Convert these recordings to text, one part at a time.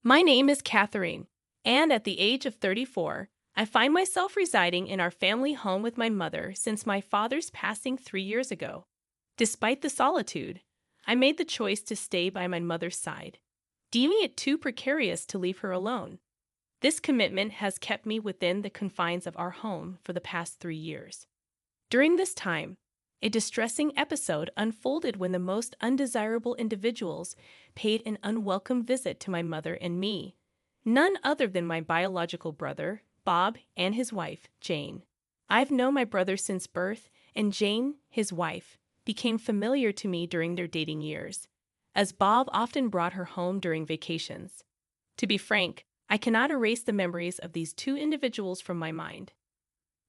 My name is Catherine, and at the age of 34, I find myself residing in our family home with my mother since my father's passing 3 years ago. Despite the solitude, I made the choice to stay by my mother's side, deeming it too precarious to leave her alone. This commitment has kept me within the confines of our home for the past 3 years. During this time, a distressing episode unfolded when the most undesirable individuals paid an unwelcome visit to my mother and me. None other than my biological brother, Bob, and his wife, Jane. I've known my brother since birth, and Jane, his wife, became familiar to me during their dating years, as Bob often brought her home during vacations. To be frank, I cannot erase the memories of these two individuals from my mind.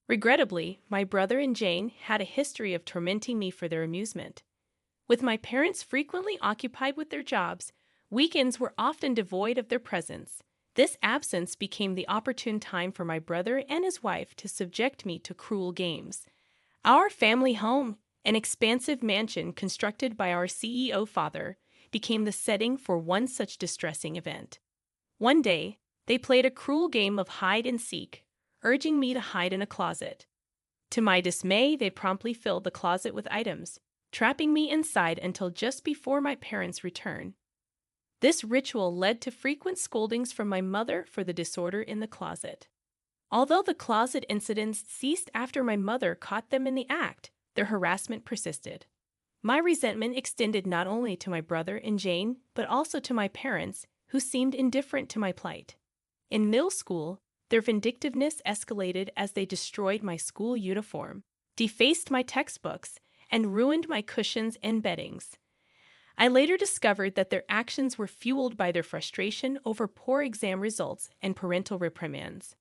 Regrettably, my brother and Jane had a history of tormenting me for their amusement. With my parents frequently occupied with their jobs, weekends were often devoid of their presence. This absence became the opportune time for my brother and his wife to subject me to cruel games. Our family home, an expansive mansion constructed by our CEO father, became the setting for one such distressing event. One day, they played a cruel game of hide and seek, urging me to hide in a closet. To my dismay, they promptly filled the closet with items, trapping me inside until just before my parents' return. This ritual led to frequent scoldings from my mother for the disorder in the closet. Although the closet incidents ceased after my mother caught them in the act, their harassment persisted. My resentment extended not only to my brother and Jane, but also to my parents, who seemed indifferent to my plight. In middle school, their vindictiveness escalated as they destroyed my school uniform, defaced my textbooks, and ruined my cushions and beddings. I later discovered that their actions were fueled by their frustration over poor exam results and parental reprimands.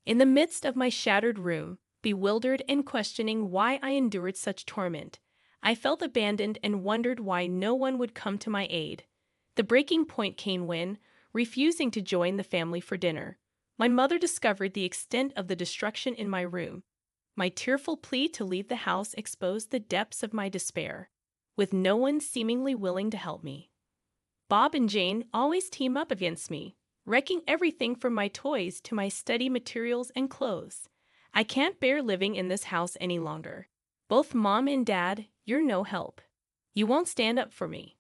In the midst of my shattered room, bewildered and questioning why I endured such torment, I felt abandoned and wondered why no one would come to my aid. The breaking point came when, refusing to join the family for dinner, my mother discovered the extent of the destruction in my room. My tearful plea to leave the house exposed the depths of my despair, with no one seemingly willing to help me. Bob and Jane always team up against me, wrecking everything from my toys to my study materials and clothes. I can't bear living in this house any longer. Both Mom and Dad, you're no help. You won't stand up for me.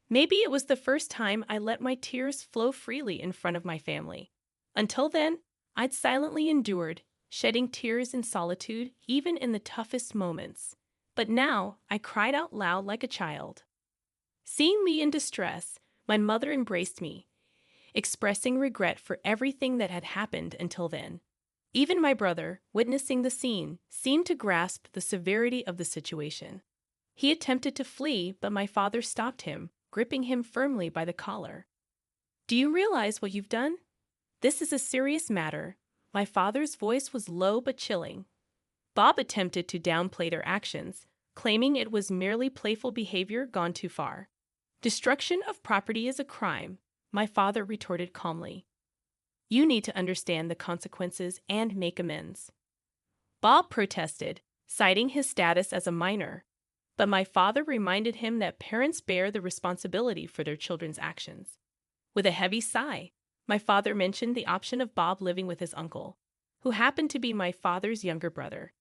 Maybe it was the first time I let my tears flow freely in front of my family. Until then, I'd silently endured, shedding tears in solitude even in the toughest moments. But now I cried out loud like a child. Seeing me in distress, my mother embraced me, expressing regret for everything that had happened until then. Even my brother, witnessing the scene, seemed to grasp the severity of the situation. He attempted to flee, but my father stopped him, gripping him firmly by the collar. "Do you realize what you've done? This is a serious matter." My father's voice was low but chilling. Bob attempted to downplay their actions, claiming it was merely playful behavior gone too far. "Destruction of property is a crime," my father retorted calmly. "You need to understand the consequences and make amends." Bob protested, citing his status as a minor, but my father reminded him that parents bear the responsibility for their children's actions. With a heavy sigh, my father mentioned the option of Bob living with his uncle, who happened to be my father's younger brother.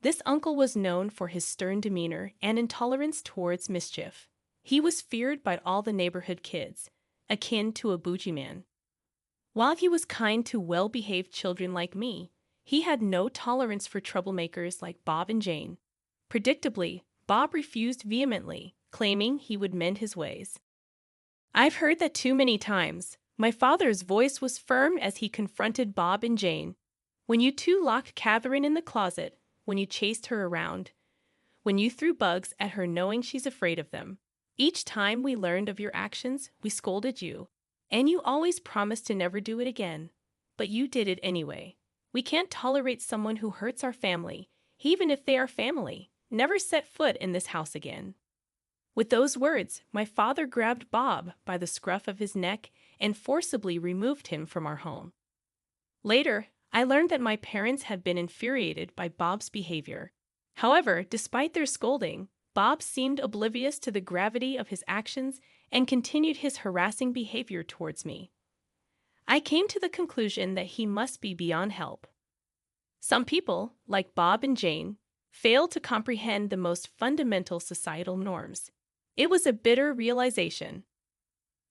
This uncle was known for his stern demeanor and intolerance towards mischief. He was feared by all the neighborhood kids, akin to a boogeyman. While he was kind to well-behaved children like me, he had no tolerance for troublemakers like Bob and Jane. Predictably, Bob refused vehemently, claiming he would mend his ways. I've heard that too many times. My father's voice was firm as he confronted Bob and Jane. "When you two locked Catherine in the closet, when you chased her around, when you threw bugs at her knowing she's afraid of them. Each time we learned of your actions, we scolded you, and you always promised to never do it again. But you did it anyway. We can't tolerate someone who hurts our family, even if they are family. Never set foot in this house again." With those words, my father grabbed Bob by the scruff of his neck and forcibly removed him from our home. Later, I learned that my parents had been infuriated by Bob's behavior. However, despite their scolding, Bob seemed oblivious to the gravity of his actions and continued his harassing behavior towards me. I came to the conclusion that he must be beyond help. Some people, like Bob and Jane, fail to comprehend the most fundamental societal norms. It was a bitter realization.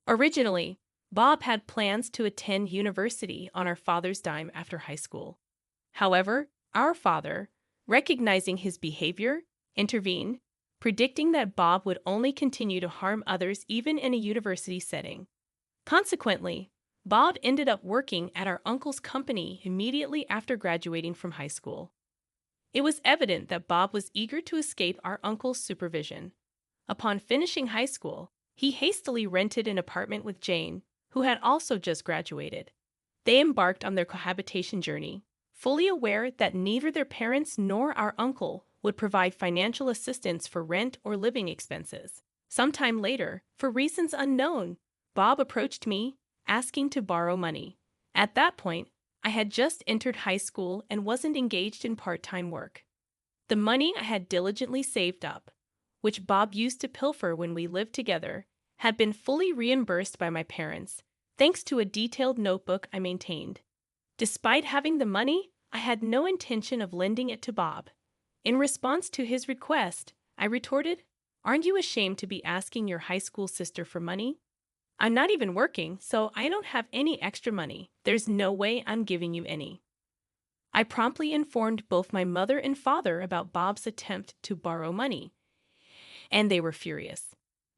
Originally, Bob had plans to attend university on our father's dime after high school. However, our father, recognizing his behavior, intervened, predicting that Bob would only continue to harm others even in a university setting. Consequently, Bob ended up working at our uncle's company immediately after graduating from high school. It was evident that Bob was eager to escape our uncle's supervision. Upon finishing high school, he hastily rented an apartment with Jane, who had also just graduated. They embarked on their cohabitation journey, fully aware that neither their parents nor our uncle would provide financial assistance for rent or living expenses. Sometime later, for reasons unknown, Bob approached me, asking to borrow money. At that point, I had just entered high school and wasn't engaged in part-time work. The money I had diligently saved up, which Bob used to pilfer when we lived together, had been fully reimbursed by my parents, thanks to a detailed notebook I maintained. Despite having the money, I had no intention of lending it to Bob. In response to his request, I retorted, "Aren't you ashamed to be asking your high school sister for money? I'm not even working, so I don't have any extra money. There's no way I'm giving you any." I promptly informed both my mother and father about Bob's attempt to borrow money, and they were furious.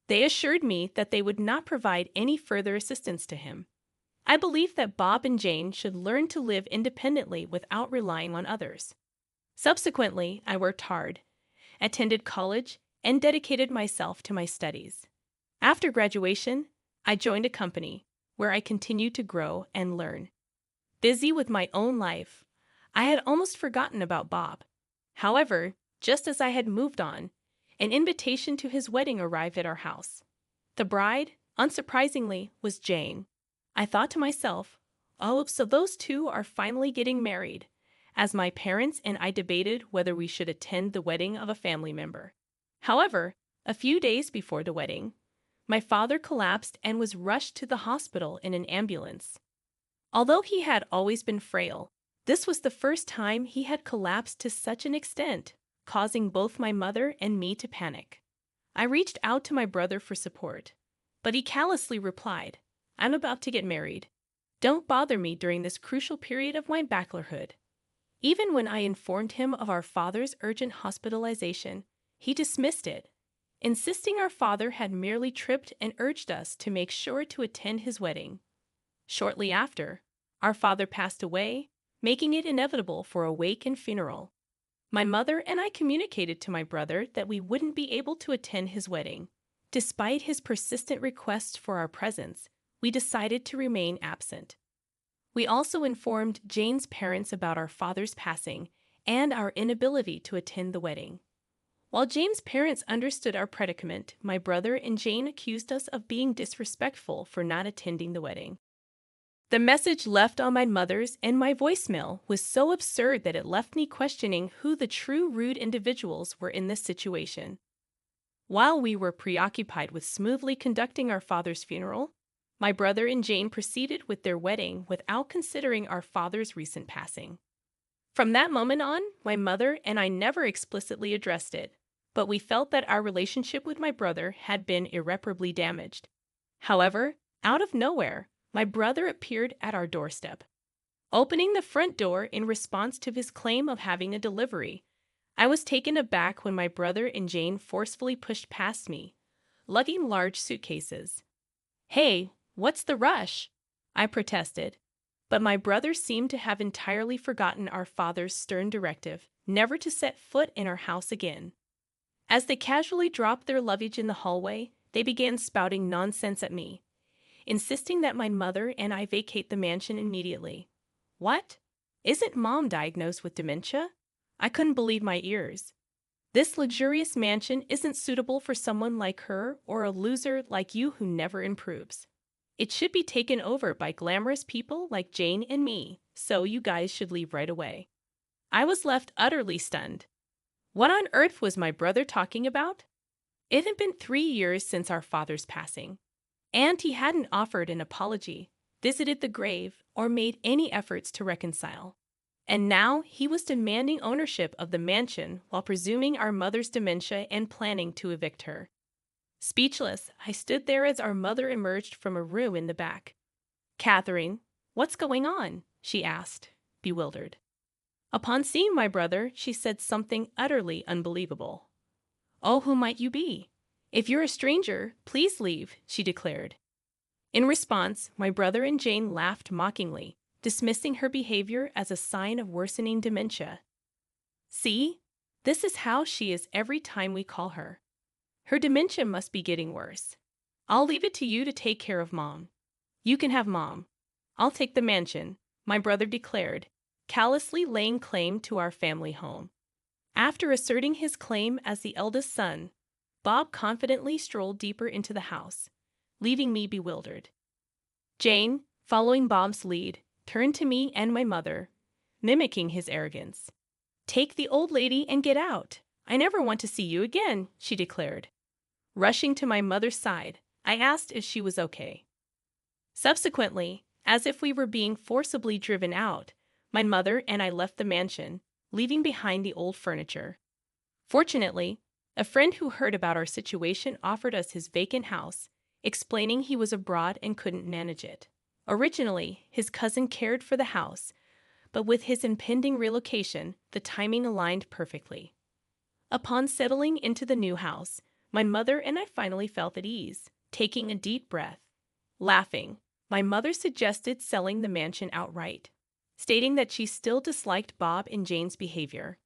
They assured me that they would not provide any further assistance to him. I believe that Bob and Jane should learn to live independently without relying on others. Subsequently, I worked hard, attended college, and dedicated myself to my studies. After graduation, I joined a company where I continued to grow and learn. Busy with my own life, I had almost forgotten about Bob. However, just as I had moved on, an invitation to his wedding arrived at our house. The bride, unsurprisingly, was Jane. I thought to myself, "Oh, so those two are finally getting married," as my parents and I debated whether we should attend the wedding of a family member. However, a few days before the wedding, my father collapsed and was rushed to the hospital in an ambulance. Although he had always been frail, this was the first time he had collapsed to such an extent, causing both my mother and me to panic. I reached out to my brother for support, but he callously replied, "I'm about to get married. Don't bother me during this crucial period of my bachelorhood." Even when I informed him of our father's urgent hospitalization, he dismissed it, insisting our father had merely tripped and urged us to make sure to attend his wedding. Shortly after, our father passed away, making it inevitable for a wake and funeral. My mother and I communicated to my brother that we wouldn't be able to attend his wedding. Despite his persistent requests for our presence, we decided to remain absent. We also informed Jane's parents about our father's passing and our inability to attend the wedding. While Jane's parents understood our predicament, my brother and Jane accused us of being disrespectful for not attending the wedding. The message left on my mother's and my voicemail was so absurd that it left me questioning who the true rude individuals were in this situation. While we were preoccupied with smoothly conducting our father's funeral, my brother and Jane proceeded with their wedding without considering our father's recent passing. From that moment on, my mother and I never explicitly addressed it, but we felt that our relationship with my brother had been irreparably damaged. However, out of nowhere, my brother appeared at our doorstep. Opening the front door in response to his claim of having a delivery, I was taken aback when my brother and Jane forcefully pushed past me, lugging large suitcases. "Hey, what's the rush?" I protested, but my brother seemed to have entirely forgotten our father's stern directive never to set foot in our house again. As they casually dropped their luggage in the hallway, they began spouting nonsense at me, insisting that my mother and I vacate the mansion immediately. What? Isn't Mom diagnosed with dementia? I couldn't believe my ears. This luxurious mansion isn't suitable for someone like her or a loser like you who never improves. It should be taken over by glamorous people like Jane and me, so you guys should leave right away. I was left utterly stunned. What on earth was my brother talking about? It had been 3 years since our father's passing, and he hadn't offered an apology. visited the grave, or made any efforts to reconcile. And now he was demanding ownership of the mansion while presuming our mother's dementia and planning to evict her. Speechless, I stood there as our mother emerged from a room in the back. "Catherine, what's going on?" she asked, bewildered. Upon seeing my brother, she said something utterly unbelievable. "Oh, who might you be? If you're a stranger, please leave," she declared. In response, my brother and Jane laughed mockingly, dismissing her behavior as a sign of worsening dementia. "See? This is how she is every time we call her. Her dementia must be getting worse. I'll leave it to you to take care of Mom." "You can have Mom. I'll take the mansion," my brother declared, callously laying claim to our family home. After asserting his claim as the eldest son, Bob confidently strolled deeper into the house, leaving me bewildered. Jane, following Bob's lead, turned to me and my mother, mimicking his arrogance. "Take the old lady and get out. I never want to see you again," she declared. Rushing to my mother's side, I asked if she was okay. Subsequently, as if we were being forcibly driven out, my mother and I left the mansion, leaving behind the old furniture. Fortunately, a friend who heard about our situation offered us his vacant house, explaining he was abroad and couldn't manage it. Originally, his cousin cared for the house, but with his impending relocation, the timing aligned perfectly. Upon settling into the new house, my mother and I finally felt at ease, taking a deep breath. Laughing, my mother suggested selling the mansion outright, stating that she still disliked Bob and Jane's behavior.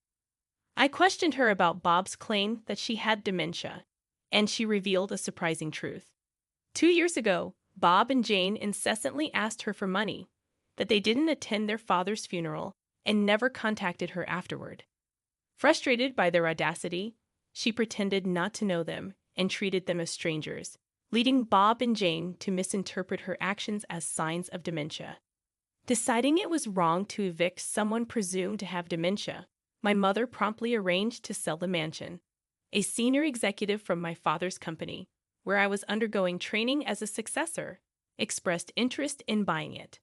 I questioned her about Bob's claim that she had dementia, and she revealed a surprising truth. 2 years ago, Bob and Jane incessantly asked her for money, that they didn't attend their father's funeral, and never contacted her afterward. Frustrated by their audacity, she pretended not to know them and treated them as strangers, leading Bob and Jane to misinterpret her actions as signs of dementia. Deciding it was wrong to evict someone presumed to have dementia, my mother promptly arranged to sell the mansion. A senior executive from my father's company, where I was undergoing training as a successor, expressed interest in buying it.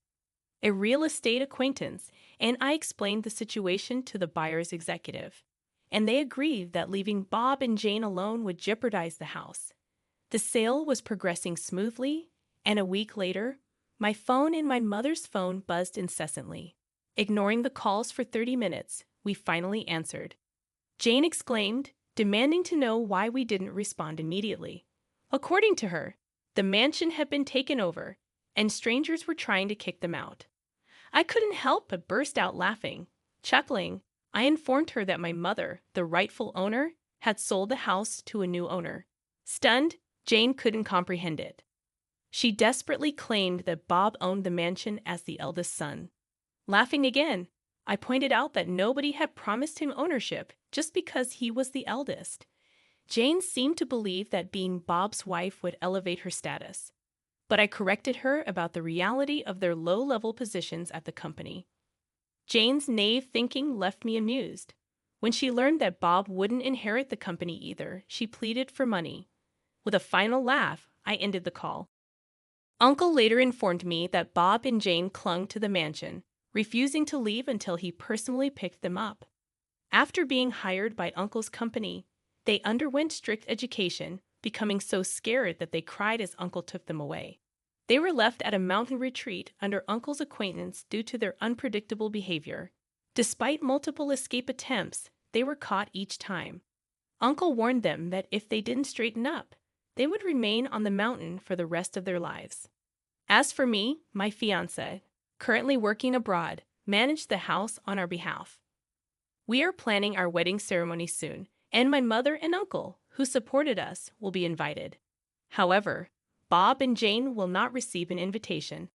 A real estate acquaintance, and I explained the situation to the buyer's executive, and they agreed that leaving Bob and Jane alone would jeopardize the house. The sale was progressing smoothly, and a week later, my phone and my mother's phone buzzed incessantly. Ignoring the calls for 30 minutes, we finally answered. Jane exclaimed, demanding to know why we didn't respond immediately. According to her, the mansion had been taken over, and strangers were trying to kick them out. I couldn't help but burst out laughing. Chuckling, I informed her that my mother, the rightful owner, had sold the house to a new owner. Stunned, Jane couldn't comprehend it. She desperately claimed that Bob owned the mansion as the eldest son. Laughing again, I pointed out that nobody had promised him ownership just because he was the eldest. Jane seemed to believe that being Bob's wife would elevate her status, but I corrected her about the reality of their low-level positions at the company. Jane's naive thinking left me amused. When she learned that Bob wouldn't inherit the company either, she pleaded for money. With a final laugh, I ended the call. Uncle later informed me that Bob and Jane clung to the mansion, refusing to leave until he personally picked them up. After being hired by Uncle's company, they underwent strict education, becoming so scared that they cried as Uncle took them away. They were left at a mountain retreat under Uncle's acquaintance due to their unpredictable behavior. Despite multiple escape attempts, they were caught each time. Uncle warned them that if they didn't straighten up, they would remain on the mountain for the rest of their lives. As for me, my fiancé, currently working abroad, managed the house on our behalf. We are planning our wedding ceremony soon, and my mother and uncle, who supported us, will be invited. However, Bob and Jane will not receive an invitation